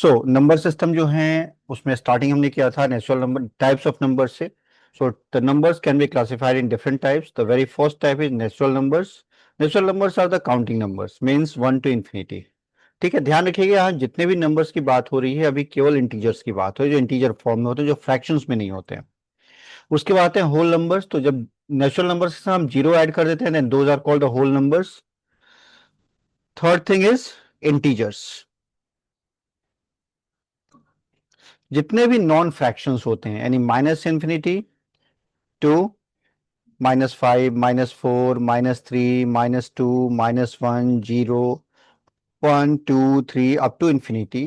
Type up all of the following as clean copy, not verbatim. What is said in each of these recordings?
So number system जो है उसमें स्टार्टिंग हमने किया था natural number types of number से. So the numbers can be classified in different types. The very first type is natural numbers. Natural numbers are the counting numbers means 1 to infinity. ठीक है, ध्यान रखिएगा यहाँ जितने भी नंबर्स की बात हो रही है अभी केवल इंटीजर्स की बात हो रही है, जो इंटीजर फॉर्म में होते हैं, जो फ्रैक्शंस में नहीं होते हैं. उसके बाद आते हैं होल नंबर्स. तो जब नेचुरल नंबर्स के साथ हम जीरो ऐड कर देते हैं then those are called the whole numbers. Third thing is integers. जितने भी नॉन फ्रैक्शंस होते हैं यानी minus infinity to -5 -4 -3 -2 -1 0 1 2 3 up to infinity,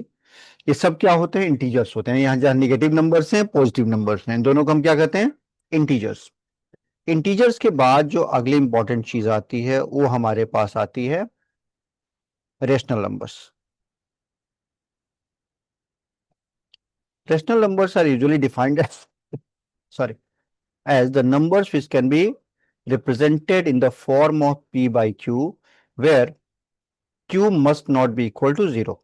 ये सब क्या होते हैं? इंटीजर्स होते हैं. यहाँ जहाँ निगेटिव नंबर्स हैं पॉजिटिव नंबर्स हैं, इन दोनों को हम क्या कहते हैं? इंटीजर्स. इंटीजर्स के बाद जो अगली इंपॉर्टेंट चीज आती है वो हमारे पास आती है rational numbers. Rational numbers are usually defined as the numbers which can be represented in the form of p by q, where q must not be equal to 0.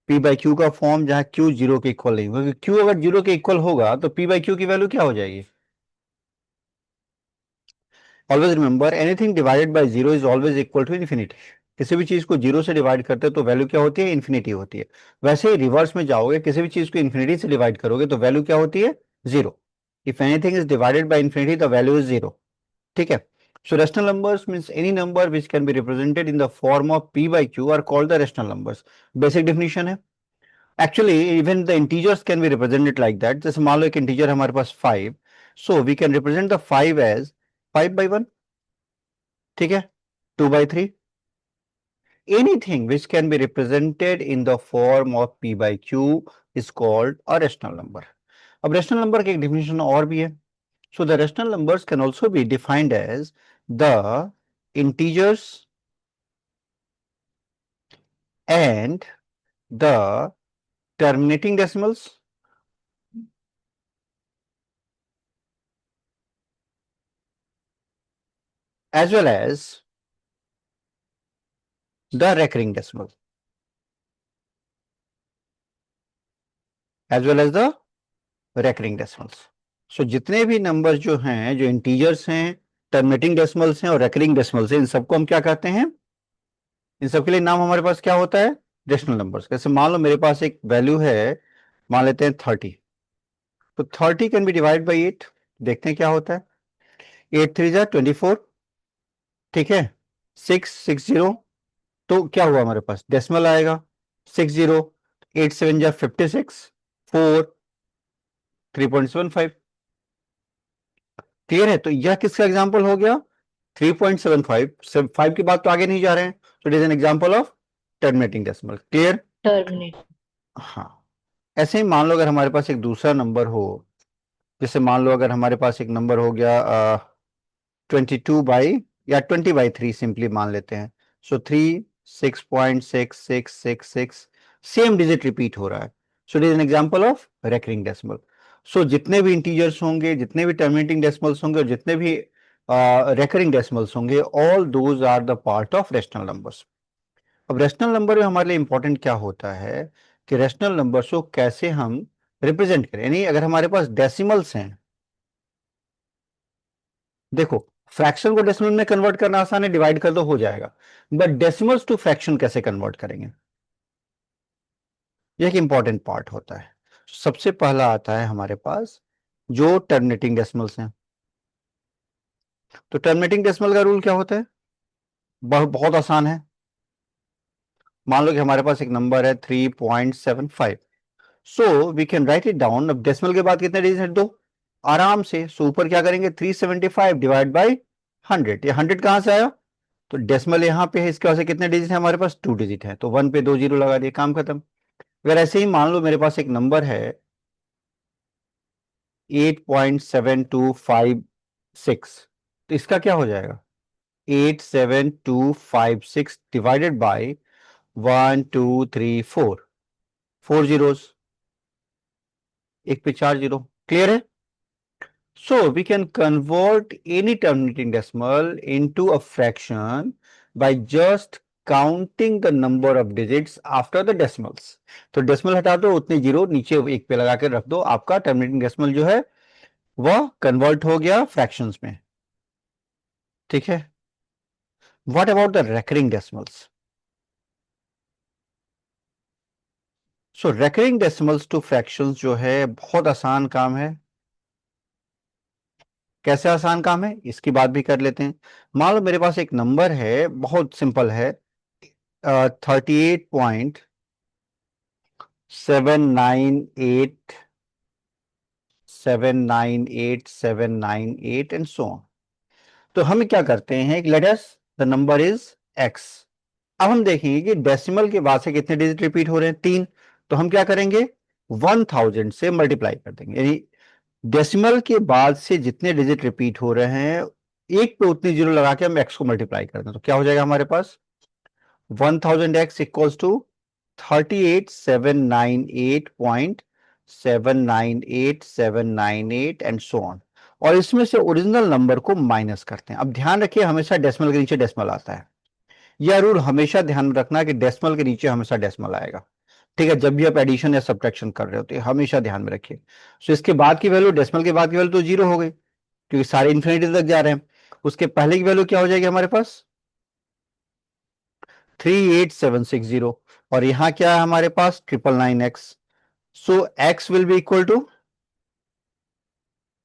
p by q का form जहां q 0 के equal नहीं, क्योंकि q अगर 0 के equal होगा तो p by q की वैल्यू क्या हो जाएगी? Always remember anything divided by 0 is always equal to infinity. किसी भी चीज को 0 से डिवाइड करते हैं तो वैल्यू क्या होती है? इन्फिनिटी होती है. वैसे ही रिवर्स में जाओगे, किसी भी चीज को इन्फिनिटी से डिवाइड करोगे तो वैल्यू क्या होती है? 0. If anything is divided by infinity the value is 0. ठीक है. So rational numbers means any number which can be represented in the form of p by q are called the rational numbers. Basic definition है. Actually even the integers can be represented like that. जैसे मान लो एक integer हमारे पास 5, so we can represent the 5 as 5 by 1. ठीक है, 2 by 3. Anything which can be represented in the form of p by q is called a rational number. अब rational number की एक definition और भी है. So the rational numbers can also be defined as the integers and the terminating decimals as well as the recurring decimal as well as the recurring decimals. So जितने भी numbers जो हैं, जो इंटीजर्स हैं, terminating decimals हैं और recurring decimals हैं, इन सबको हम क्या कहते हैं? इन सबके लिए नाम हमारे पास क्या होता है? Rational numbers. जैसे मान लो मेरे पास एक वैल्यू है, मान लेते हैं 30. तो 30 कैन बी डिवाइड बाई 8. देखते हैं क्या होता है. 8 3 जा 24. ठीक है, 660. तो क्या हुआ हमारे पास? डेसिमल आएगा 60. 8 7 जा 56. 4 3.75. क्लियर है? तो यह किसका एग्जांपल हो गया? 3.75. 5 के बाद तो आगे नहीं जा रहे हैं. सो it is an example of terminating decimal. Clear? Terminate. हाँ. ऐसे ही मान लो अगर हमारे पास एक दूसरा नंबर हो, जैसे मान लो अगर हमारे पास एक नंबर हो गया 22 बाई या 20/3 सिंपली मान लेते हैं. सो 3 6.6666 सेम डिजिट रिपीट हो रहा है. So it is an example of recurring decimal. So जितने भी इंटीजर्स होंगे, जितने भी टर्मिनेटिंग डेसिमल्स होंगे और जितने भी रेकरिंग डेसिमल्स होंगे, all those are the part of rational numbers. अब रेशनल नंबर में हमारे लिए इंपॉर्टेंट क्या होता है कि रेशनल नंबर्स को कैसे हम रिप्रेजेंट करें. यानी अगर हमारे पास डेसिमल्स हैं, देखो फ्रैक्शन को डेसिमल में कन्वर्ट करना आसान है, डिवाइड कर दो हो जाएगा. बट डेसिमल्स टू फ्रैक्शन कैसे कन्वर्ट करेंगे, यह एक इंपॉर्टेंट पार्ट होता है. सबसे पहला आता है हमारे पास जो टर्मिनेटिंग डेसिमल्स हैं. तो टर्मिनेटिंग डेसिमल का रूल क्या होता है? बहुत आसान है. मान लो कि हमारे पास एक नंबर है 3.75. So we can write it down. अब डेसिमल के बाद कितने डिजिट है? 2. आराम से. सो ऊपर क्या करेंगे? 375 डिवाइड बाई 100. ये 100 कहां से आया? तो डेसिमल यहां पे है, इसके वजह से कितने डिजिट है हमारे पास? 2 डिजिट है. तो 1 पे 2 जीरो लगा दिए, काम खत्म. अगर ऐसे ही मान लो मेरे पास एक नंबर है 8.7256, तो इसका क्या हो जाएगा? 87256 डिवाइडेड बाई 1 2 3 4. 4 जीरोस, एक पे 4 जीरो. क्लियर है? So we can convert any terminating decimal into a fraction by just counting the number of digits after the decimals. तो डेसिमल हटा दो, उतने जीरो नीचे एक पे लगा के रख दो, आपका टर्मिनेटिंग डेसिमल जो है वह कन्वर्ट हो गया फ्रैक्शंस में। ठीक है। What about the recurring decimals? So recurring decimals two fractions जो है बहुत आसान काम है। कैसे आसान काम है इसकी बात भी कर लेते हैं। मान लो मेरे पास एक नंबर है, बहुत सिंपल है, 38.798 798 एंड सो ऑन। तो हम क्या करते हैं, let us the number is x। अब हम देखेंगे कि डेसिमल के बाद से कितने डिजिट रिपीट हो रहे हैं, 3। तो हम क्या करेंगे, 1000 से मल्टीप्लाई कर देंगे, यानी डेसिमल के बाद से जितने डिजिट रिपीट हो रहे हैं एक पे उतनी जीरो लगा के हम x को मल्टीप्लाई कर दें, तो क्या हो जाएगा हमारे पास, 1000x equals to 38,798.798,798 and so on. और इसमें से ओरिजिनल नंबर को माइनस करते हैं। अब ध्यान रखिए, हमेशा डेसिमल के नीचे डेसिमल आता है। यह रूल हमेशा ध्यान में रखना कि डेसिमल के नीचे हमेशा डेसिमल आएगा। ठीक है, जब भी आप एडिशन या सब्ट्रैक्शन कर रहे हो तो हमेशा ध्यान में रखिए। सो इसके बाद की वैल्यू, डेसिमल के बाद की वैल्यू तो जीरो हो गई क्योंकि सारे इंफिनिटी तक जा रहे हैं। उसके पहले की वैल्यू क्या हो जाएगी हमारे पास, 38760। और यहां क्या है हमारे पास, 999x। So x will be equal to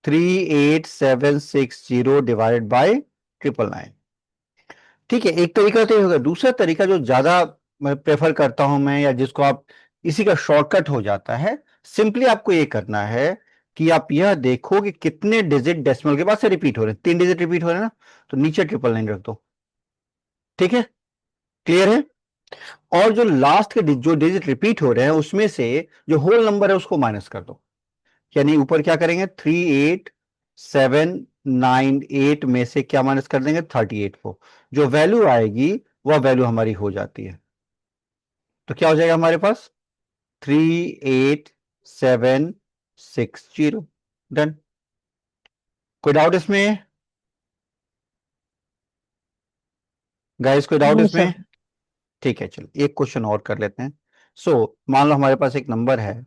38760 divided by 999। ठीक है, एक तरीका तो ये होगा। दूसरा तरीका जो ज्यादा मैं प्रेफर करता हूं मैं, या जिसको आप, इसी का शॉर्टकट हो जाता है, सिंपली आपको ये करना है कि आप यह देखो कि कितने डिजिट डेसिमल के बाद से रिपीट हो रहे हैं। 3 डिजिट रिपीट हो रहे हैं ना, तो नीचे 999 रख दो। ठीक है, क्लियर है। और जो लास्ट के जो डिजिट रिपीट हो रहे हैं उसमें से जो होल नंबर है उसको माइनस कर दो। यानी ऊपर क्या करेंगे, 38798 में से क्या माइनस कर देंगे, 38 को। जो वैल्यू आएगी वह वैल्यू हमारी हो जाती है। तो क्या हो जाएगा हमारे पास, 38760। डन। कोई डाउट इसमें गाइस, कोई डाउट नहीं इसमें? सर। ठीक है, चलो एक क्वेश्चन और कर लेते हैं। सो मान लो हमारे पास एक नंबर है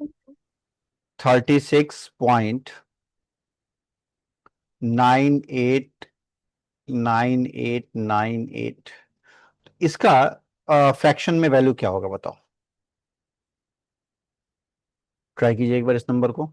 36.989898। इसका फ्रैक्शन में वैल्यू क्या होगा बताओ। ट्राई कीजिए एक बार इस नंबर को।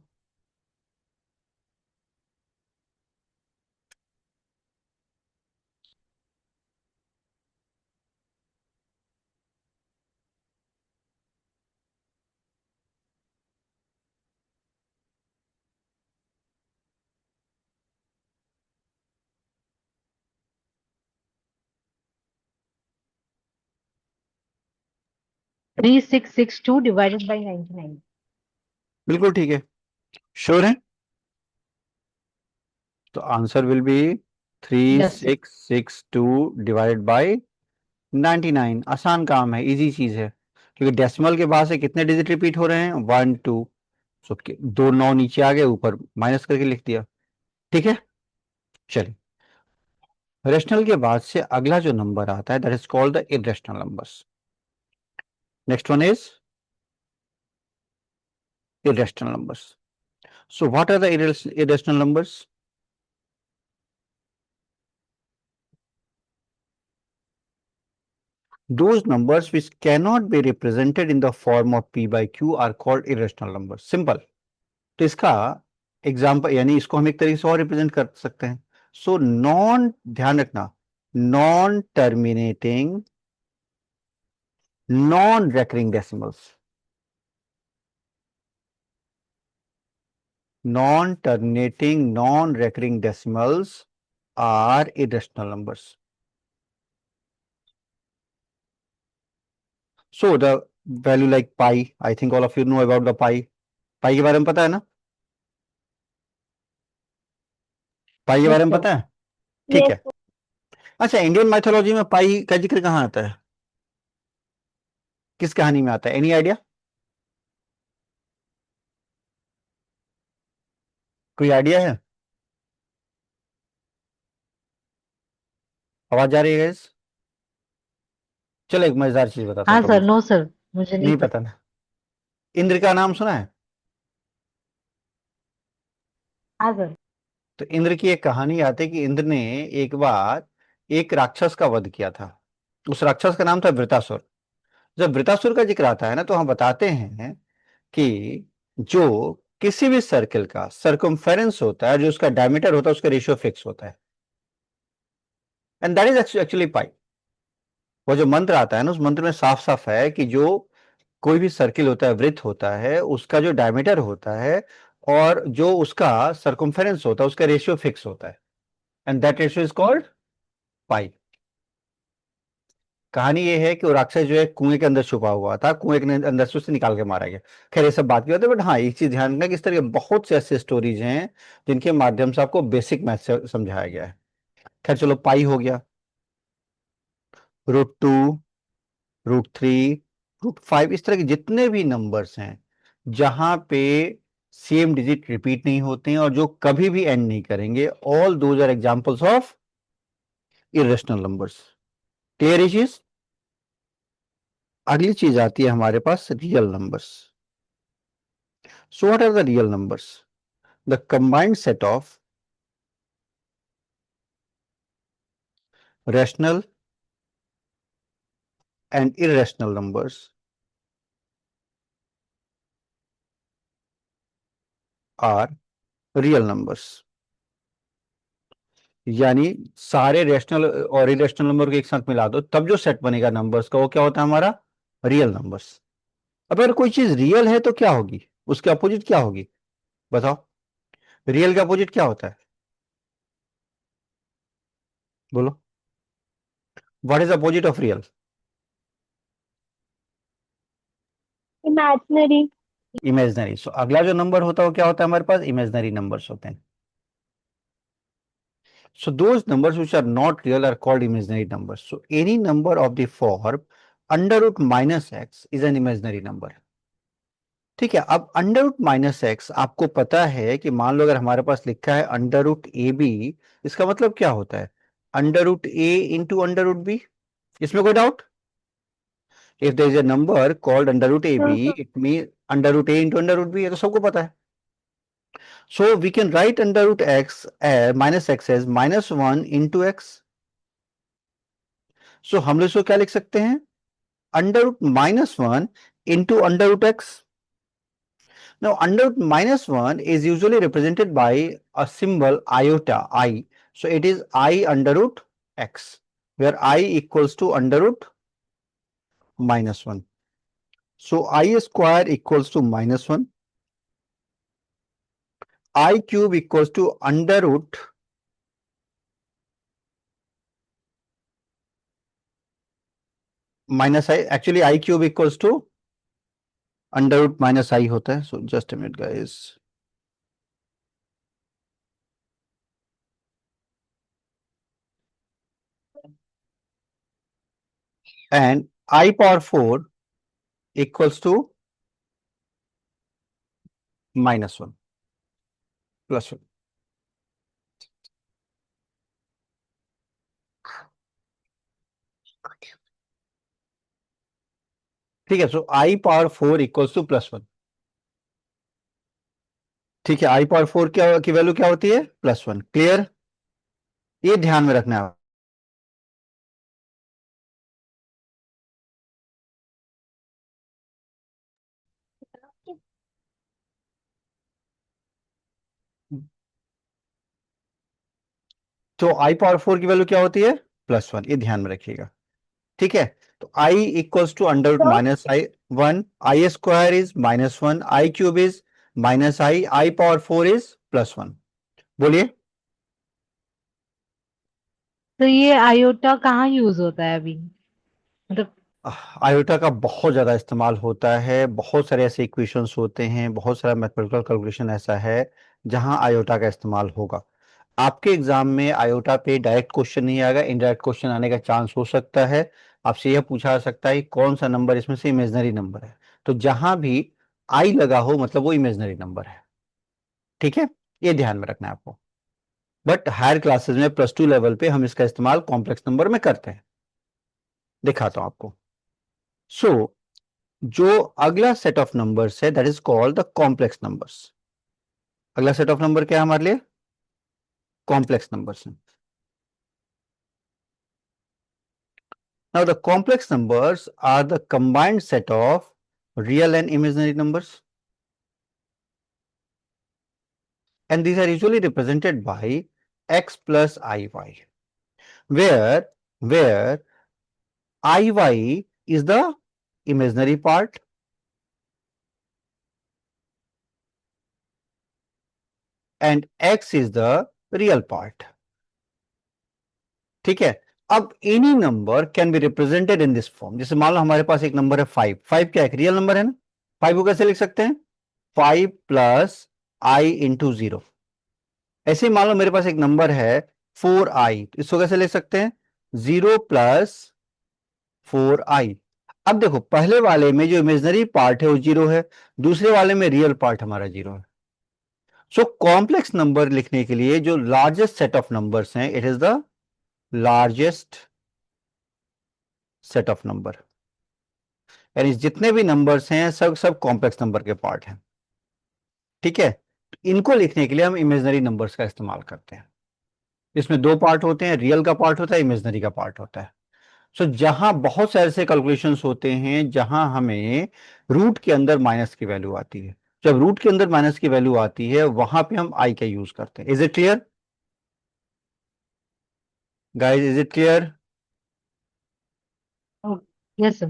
3662 डिवाइडेड बाई 99। बिल्कुल ठीक है, श्योर है। तो answer will be three yes sir. Six six two divided by 99। आसान काम है, इजी चीज है, क्योंकि डेसिमल के बाद से कितने डिजिट रिपीट हो रहे हैं, 1 2। सो दो नौ नीचे आ गए, ऊपर माइनस करके लिख दिया। ठीक है, चलिए। रेशनल के बाद से अगला जो नंबर आता है that is called the irrational numbers. Next one is irrational numbers. So what are the irrational numbers? Those numbers which cannot be represented in the form of p by q are called irrational numbers. Simple. तो इसका example, यानी इसको हम एक तरीके से और represent कर सकते हैं। सो नॉन, ध्यान रखना, non terminating non recurring decimals, non terminating non recurring decimals are irrational numbers. So the value like pi, I think all of you know about the pi. पाई के बारे में पता है ना, पाई के यस बारे में सर। पता है। ठीक है। अच्छा, इंडियन माइथोलॉजी में पाई का जिक्र कहाँ आता है, किस कहानी में आता है, एनी आइडिया? कोई आइडिया है? आवाज आ रही है guys? चलो एक मजेदार चीज बताता हूँ हाँ सर, तुमको। नो सर, मुझे नहीं नहीं पता। पता ना? इंद्र का नाम सुना है? हाँ सर। तो इंद्र की एक कहानी आती है कि इंद्र ने एक बार एक राक्षस का वध किया था। उस राक्षस का नाम था वृतासुर। जब वृतासुर का जिक्र आता है ना, तो हम बताते हैं कि जो किसी भी सर्किल का सर्कमफेरेंस होता है, जो उसका डायमीटर होता है, उसका रेशियो फिक्स होता है, एंड दैट इज एक्चुअली पाई। वो जो मंत्र आता है ना, उस मंत्र में साफ साफ है कि जो कोई भी सर्किल होता है, वृत्त होता है, उसका जो डायमीटर होता है और जो उसका सर्कमफेरेंस होता है, उसका रेशियो फिक्स होता है, and that ratio is called pi. कहानी ये है कि वो राक्षस जो है कुएं के अंदर छुपा हुआ था, कुएं के अंदर से उसे निकाल के मारा गया। खैर ये सब बात की बात है, बट हाँ एक चीज ध्यान रखना कि इस तरह के बहुत से ऐसे स्टोरीज हैं जिनके माध्यम से आपको बेसिक मैथ से समझाया गया है। खैर चलो, पाई हो गया, √2, √3, √5, इस तरह के जितने भी नंबर्स हैं जहां पे सेम डिजिट रिपीट नहीं होते हैं और जो कभी भी एंड नहीं करेंगे, all those are examples of irrational numbers. Clear चीज? अगली चीज आती है हमारे पास real numbers. So what are the real numbers? The combined set of rational and irrational numbers are real numbers। यानी सारे रेशनल और इरेशनल नंबर को एक साथ मिला दो, तब जो सेट बनेगा नंबर्स का, वो क्या होता है? हमारा रियल नंबर्स। अब अगर कोई चीज रियल है तो क्या होगी? उसके अपोजिट क्या होगी? बताओ। रियल का अपोजिट क्या होता है? बोलो। What is opposite of real? Imaginary. Imaginary. So अगला जो नंबर होता है वो क्या होता है? हमारे पास इमेजनरी नंबर्स होते हैं। So those numbers which are not real are called imaginary numbers. So any number of the form under root minus x is an imaginary number। ठीक है। अब अंडर रूट माइनस एक्स, आपको पता है कि मान लो अगर हमारे पास लिखा है अंडर रूट ए बी, इसका मतलब क्या होता है? Under root A into under root B. इसमें कोई doubt? If there is a number called under root A B, it mean under root A into under root B, ये तो सबको पता है। So we can write under root X minus X as -1 into X. सो हम लोग इसको क्या लिख सकते हैं? Under root -1 into under root X. Now, under root -1 is usually represented by a symbol iota, I. So, it is I under root x, where I equals to under root -1. So, I square equals to -1. I cube equals to under root minus I. Actually, I cube equals to under root minus I होता है. So, just a minute, guys. And I power 4 equals to -1 plus 1. ठीक है। सो I power 4 equals to +1। ठीक है। I power 4 क्या की value क्या होती है? +1। क्लियर? ये ध्यान में रखना है। तो I पावर 4 की वैल्यू क्या होती है? +1। ये ध्यान में रखिएगा। ठीक है। तो I equals to under root minus i 1, i square is -1, i cube is -I power 4 is +1। बोलिए। तो ये आयोटा कहाँ यूज होता है अभी, मतलब? आयोटा का बहुत ज्यादा इस्तेमाल होता है। बहुत सारे ऐसे इक्वेशंस होते हैं, बहुत सारा मैथमेटिकल कैलकुलेशन ऐसा है जहां आयोटा का इस्तेमाल होगा। आपके एग्जाम में आयोटा पे डायरेक्ट क्वेश्चन नहीं आएगा, इनडायरेक्ट क्वेश्चन आने का चांस हो सकता है। आपसे यह पूछा जा सकता है कि कौन सा नंबर इसमें से इमेजनरी नंबर है। तो जहां भी आई लगा हो, मतलब वो इमेजनरी नंबर है। ठीक है। ये ध्यान में रखना है आपको। बट हायर क्लासेस में +2 लेवल पे हम इसका इस्तेमाल कॉम्प्लेक्स नंबर में करते हैं। दिखाता हूं आपको। सो जो अगला सेट ऑफ नंबर्स है that is called the complex numbers. अगला सेट ऑफ नंबर क्या है हमारे लिए? कॉम्प्लेक्स नंबर्स है। Now the complex numbers are the combined set of real and imaginary numbers, and these are usually represented by x plus iy, where iy is the imaginary part and x is the real part। ठीक है। अब any number can be represented in this form. जैसे मान लो हमारे पास एक number है 5। 5 क्या एक रियल नंबर है ना? 5 को कैसे लिख सकते हैं? 5 प्लस आई इंटू 0। ऐसे ही मान लो मेरे पास एक नंबर है 4i, तो इसको कैसे लिख सकते हैं? 0 प्लस 4i। अब देखो पहले वाले में जो इमेजनरी पार्ट है वो 0 है, दूसरे वाले में रियल पार्ट हमारा 0 है। सो कॉम्प्लेक्स नंबर लिखने के लिए जो लार्जेस्ट सेट ऑफ नंबर्स हैं, it is the largest set of number, यानी जितने भी नंबर्स हैं सब सब कॉम्प्लेक्स नंबर के पार्ट हैं। ठीक है। तो इनको लिखने के लिए हम इमेजनरी नंबर्स का इस्तेमाल करते हैं। इसमें दो पार्ट होते हैं, रियल का पार्ट होता है, इमेजनरी का पार्ट होता है। सो जहां बहुत सारे ऐसे कैलकुलेशंस होते हैं जहां हमें रूट के अंदर माइनस की वैल्यू आती है, जब रूट के अंदर माइनस की वैल्यू आती है वहां पे हम आई का यूज करते हैं। Is it clear guys? Is it clear? Yes sir.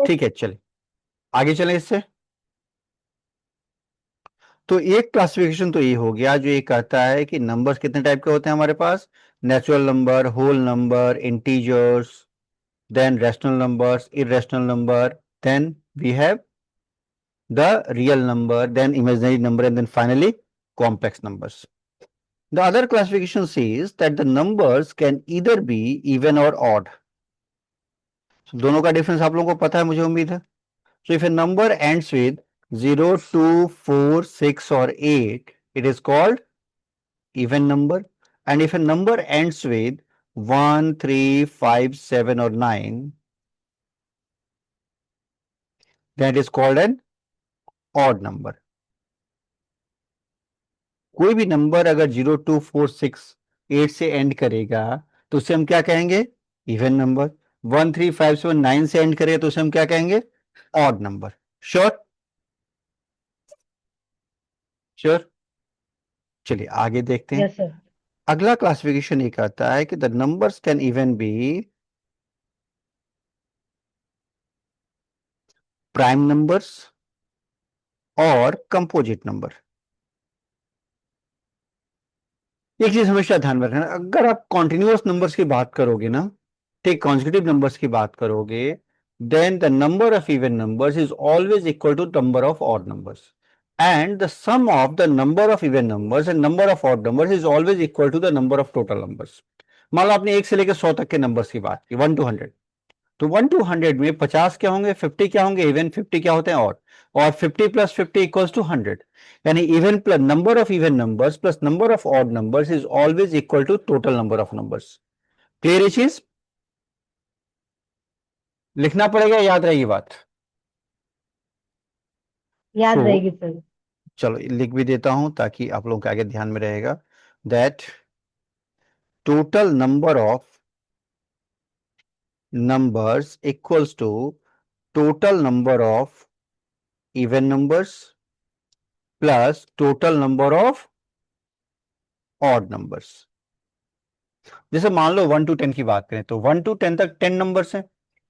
ठीक है, चलिए आगे चलें इससे। तो एक क्लासिफिकेशन तो ये हो गया जो ये कहता है कि नंबर्स कितने टाइप के होते हैं हमारे पास। Natural number, whole number, integers, then rational numbers, irrational number, then we have the real number, then imaginary number, and then finally complex numbers. The other classification says that the numbers can either be even or odd. So, दोनों का difference आप लोगों को पता है, मुझे उम्मीद है। So if a number ends with 0, 2, 4, 6 or 8, it is called even number. And if a number ends with 1, 3, 5, 7 or 9, then it is called an odd number. कोई भी नंबर अगर 0, 2, 4, 6, 8 से एंड करेगा तो उसे हम क्या कहेंगे? Even number. 1, 3, 5, 7, 9 से एंड करेगा तो उसे हम क्या कहेंगे? Odd number. श्योर? श्योर। चलिए आगे देखते हैं। Yes sir. अगला क्लासिफिकेशन ये कहता है कि the numbers can even be prime numbers और कंपोजिट नंबर। एक चीज हमेशा ध्यान में रखना, अगर आप कॉन्टिन्यूअस नंबर्स की बात करोगे ना, ठीक कॉन्जिक्यूटिव नंबर्स की बात करोगे, then the number of even numbers is always equal to number of odd numbers, and the sum of the number of even numbers and number of odd numbers is always equal to the number of total numbers. मान लो आपने 1 से लेकर 100 तक के numbers की बात की, 1 to 100, तो 1 to 100 में 50 क्या होंगे? 50 क्या होंगे? इवन। 50 क्या होते हैं? ऑड। और 50 प्लस 50 इक्वल्स टू 100, यानी even plus number of even numbers plus number of odd numbers is always equal to total number of numbers. Clear ये चीज? लिखना पड़ेगा, याद रहेगी बात। सो याद रहेगी सर। चलो लिख भी देता हूं ताकि आप लोगों के आगे ध्यान में रहेगा। That total number of numbers equals to total number of even numbers plus total number of odd numbers. जैसे मान लो 1 to 10 की बात करें तो 1 to 10 तक 10 नंबर्स हैं,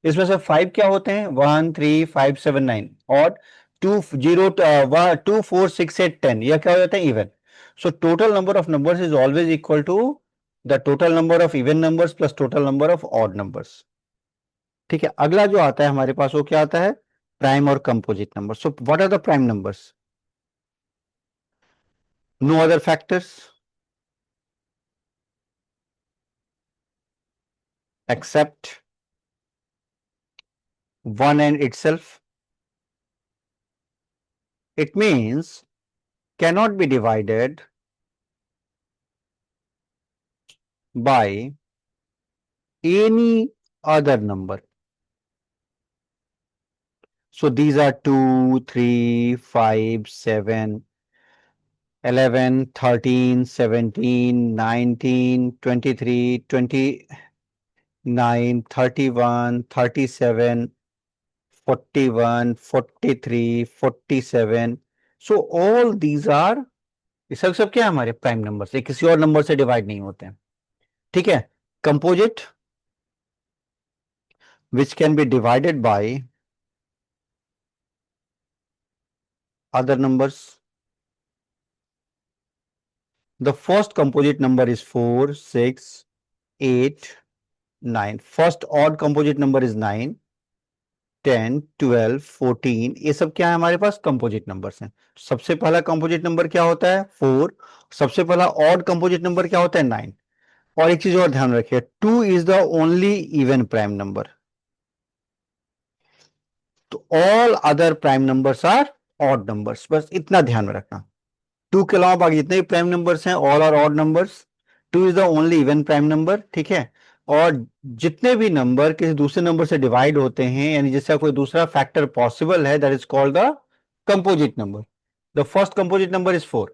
इसमें से 5 क्या होते हैं? 1, 3, 5, 7, 9 और 2, 0, 2, 4, 6, 8, 10, यह क्या हो जाता है? Even. So total number of numbers is always equal to the total number of even numbers plus total number of odd numbers. ठीक है। अगला जो आता है हमारे पास वो क्या आता है? प्राइम और composite number. So what are the prime numbers? No other factors except one and itself. It means cannot be divided by any other number. So these are 2, 3, 5, 7, 11, 13, 17, 19, 23, 29, 31, 37, 41, 43, 47. So all these are, ये सब क्या है हमारे prime number से, किसी और number से divide नहीं होते हैं, ठीक है। Composite which can be divided by other numbers. The first composite number is 4, 6, 8, 9. First odd composite number is 9, 10, 12, 14. ये सब क्या है हमारे पास कंपोजिट नंबर्स हैं। सबसे पहला कंपोजिट नंबर क्या होता है 4, सबसे पहला ऑड कंपोजिट नंबर क्या होता है 9। और एक चीज और ध्यान रखिए, 2 is the only even prime number, तो all other prime numbers are odd numbers, बस इतना ध्यान में रखना। 2 के अलावा बाकी जितने भी प्राइम नंबर्स हैं all are odd numbers, 2 is the only even prime number, ठीक है। और जितने भी नंबर किसी दूसरे नंबर से डिवाइड होते हैं, यानी जिसका कोई दूसरा फैक्टर पॉसिबल है, that is called the composite number. The first composite number is 4,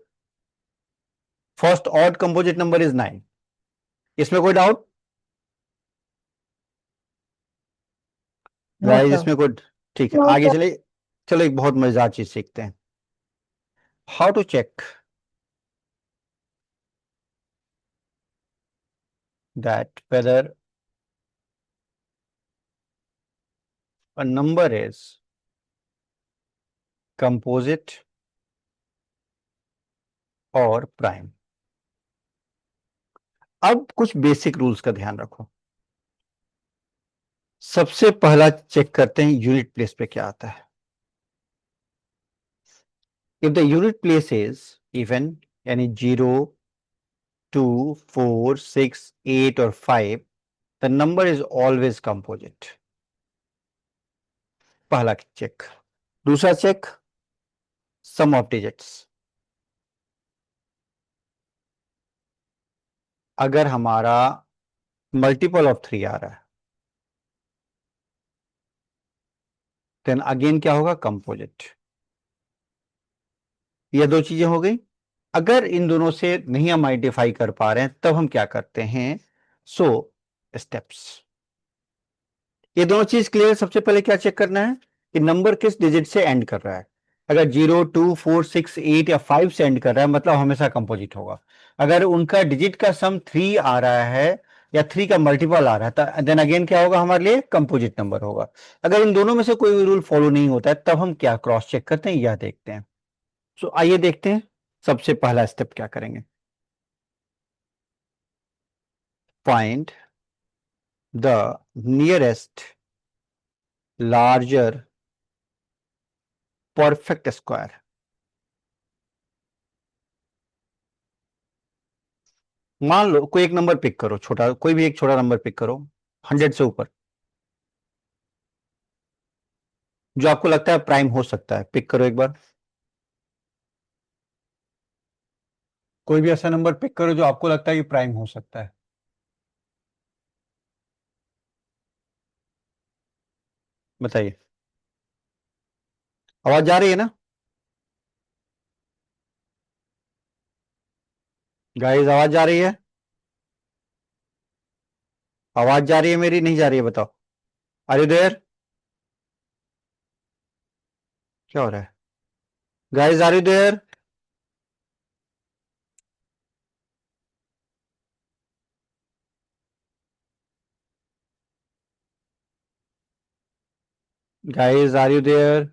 first odd composite number is 9। इसमें कोई डाउट नो गाइस? सर। इसमें कोई, ठीक है आगे चले। चलो एक बहुत मजेदार चीज सीखते हैं, how to check that whether a number is composite और प्राइम। अब कुछ बेसिक रूल्स का ध्यान रखो। सबसे पहला चेक करते हैं यूनिट प्लेस पे क्या आता है। If the unit place is even, यानी 0, 2, 4, 6, 8 और 5, the number is always composite. पहला चेक। दूसरा चेक, सम ऑफ डिजिट्स। अगर हमारा मल्टीपल ऑफ 3 आ रहा है, देन अगेन क्या होगा कंपोजिट। ये दो चीजें हो गई। अगर इन दोनों से नहीं हम आइडेंटिफाई कर पा रहे हैं, तब हम क्या करते हैं, सो स्टेप्स। ये दोनों चीज क्लियर। सबसे पहले क्या चेक करना है कि नंबर किस डिजिट से एंड कर रहा है। अगर 0, 2, 4, 6, 8 या 5 से एंड कर रहा है, मतलब हमेशा कंपोजिट होगा। अगर उनका डिजिट का सम 3 आ रहा है या 3 का मल्टीपल आ रहा है, तो देन अगेन क्या होगा हमारे लिए कंपोजिट नंबर होगा। अगर इन दोनों में से कोई भी रूल फॉलो नहीं होता है, तब हम क्या क्रॉस चेक करते हैं, यह देखते हैं। सो आइए देखते हैं सबसे पहला स्टेप क्या करेंगे। Find the nearest larger perfect square. मान लो कोई एक नंबर पिक करो, छोटा कोई भी एक छोटा नंबर पिक करो 100 से ऊपर, जो आपको लगता है प्राइम हो सकता है, पिक करो एक बार। कोई भी ऐसा नंबर पिक करो जो आपको लगता है कि प्राइम हो सकता है। बताइए, आवाज जा रही है ना गाइस? आवाज जा रही है? आवाज जा रही है मेरी, नहीं जा रही है? बताओ, आर यू देयर? क्या हो रहा है guys, are you there? Guys are you there?